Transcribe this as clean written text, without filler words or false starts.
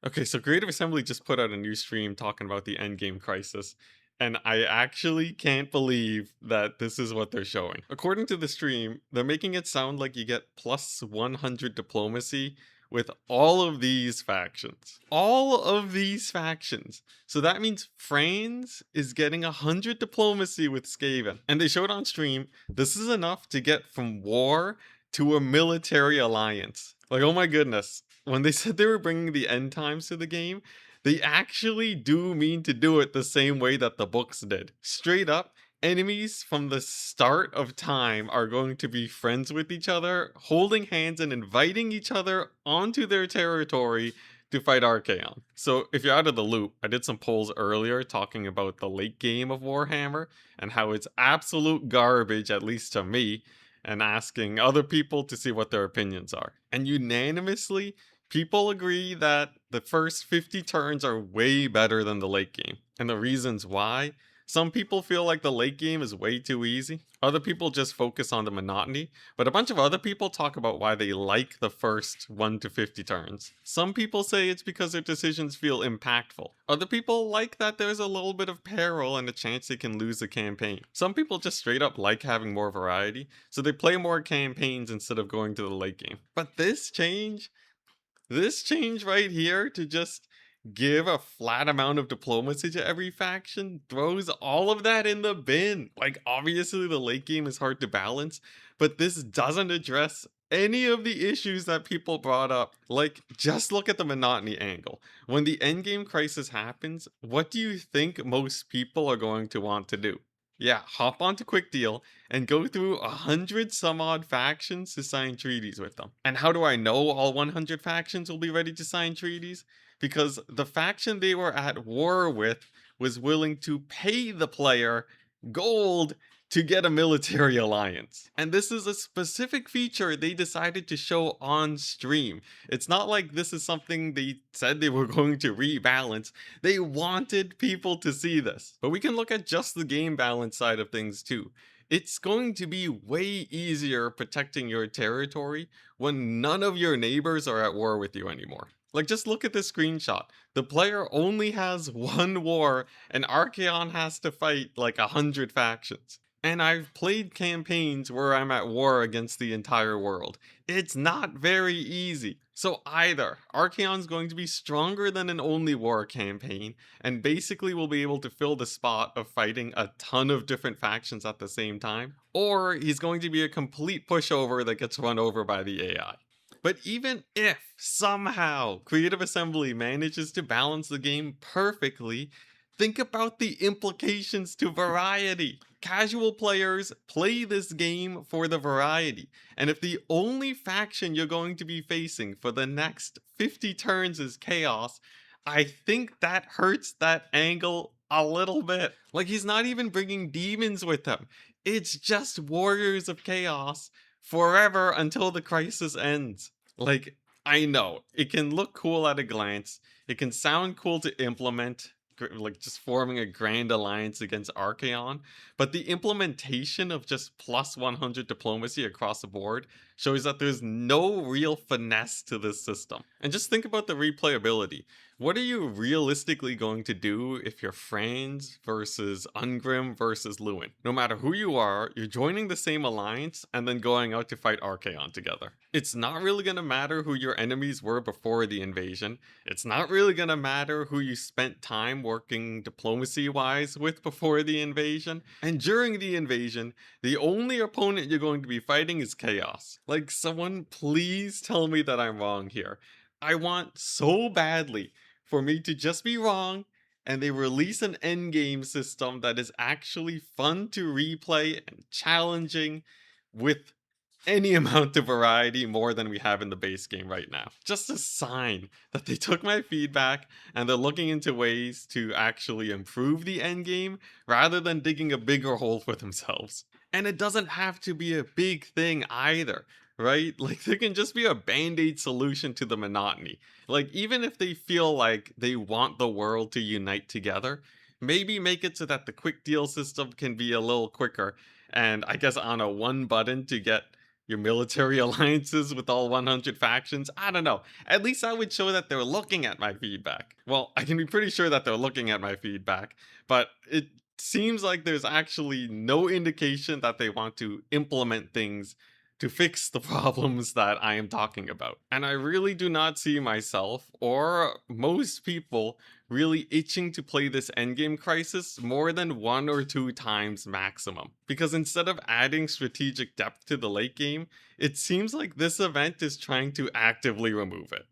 Okay, so Creative Assembly just put out a new stream talking about the endgame crisis, and I actually can't believe that this is what they're showing. According to the stream, they're making it sound like you get plus 100 diplomacy with all of these factions. All of these factions. So that means France is getting 100 diplomacy with Skaven. And they showed on stream, this is enough to get from war to a military alliance. Like, oh my goodness. When they said they were bringing the end times to the game, they actually do mean to do it the same way that the books did. Straight up, enemies from the start of time are going to be friends with each other, holding hands and inviting each other onto their territory to fight Archaon. So if you're out of the loop, I did some polls earlier talking about the late game of Warhammer and how it's absolute garbage, at least to me, and asking other people to see what their opinions are. And unanimously, people agree that the first 50 turns are way better than the late game. And the reasons why? Some people feel like the late game is way too easy. Other people just focus on the monotony. But a bunch of other people talk about why they like the first 1 to 50 turns. Some people say it's because their decisions feel impactful. Other people like that there's a little bit of peril and a chance they can lose the campaign. Some people just straight up like having more variety, so they play more campaigns instead of going to the late game. But this change right here to just give a flat amount of diplomacy to every faction throws all of that in the bin. Like, obviously, the late game is hard to balance, but this doesn't address any of the issues that people brought up. Like, just look at the monotony angle. When the endgame crisis happens, what do you think most people are going to want to do? Yeah, hop onto Quick Deal and go through 100 some odd factions to sign treaties with them. And how do I know all 100 factions will be ready to sign treaties? Because the faction they were at war with was willing to pay the player gold to get a military alliance. And this is a specific feature they decided to show on stream. It's not like this is something they said they were going to rebalance. They wanted people to see this. But we can look at just the game balance side of things too. It's going to be way easier protecting your territory when none of your neighbors are at war with you anymore. Like, just look at this screenshot. The player only has one war, and Archaon has to fight like 100 factions. And I've played campaigns where I'm at war against the entire world. It's not very easy. So either Archaon's going to be stronger than an only war campaign, and basically will be able to fill the spot of fighting a ton of different factions at the same time, or he's going to be a complete pushover that gets run over by the AI. But even if somehow Creative Assembly manages to balance the game perfectly, think about the implications to variety. Casual players play this game for the variety, and if the only faction you're going to be facing for the next 50 turns is Chaos, I think that hurts that angle a little bit. Like, he's not even bringing demons with him. It's just Warriors of Chaos forever until the crisis ends. Like, I know it can look cool at a glance, it can sound cool to implement, like just forming a grand alliance against Archaon, but the implementation of just plus 100 diplomacy across the board shows that there's no real finesse to this system. And just think about the replayability. What are you realistically going to do if you're Franz versus Ungrim versus Lewin? No matter who you are, you're joining the same alliance and then going out to fight Archaon together. It's not really going to matter who your enemies were before the invasion. It's not really going to matter who you spent time working diplomacy-wise with before the invasion. And during the invasion, the only opponent you're going to be fighting is Chaos. Like, someone please tell me that I'm wrong here. I want so badly for me to just be wrong, and they release an endgame system that is actually fun to replay and challenging with any amount of variety more than we have in the base game right now. Just a sign that they took my feedback and they're looking into ways to actually improve the endgame rather than digging a bigger hole for themselves. And it doesn't have to be a big thing either, right? Like, there can just be a band-aid solution to the monotony. Like, even if they feel like they want the world to unite together, maybe make it so that the quick deal system can be a little quicker, and I guess on a one button to get your military alliances with all 100 factions. I don't know. At least I would show that they're looking at my feedback. Well, I can be pretty sure that they're looking at my feedback, but it seems like there's actually no indication that they want to implement things to fix the problems that I am talking about. And I really do not see myself or most people really itching to play this endgame crisis more than 1 or 2 times maximum. Because instead of adding strategic depth to the late game, it seems like this event is trying to actively remove it.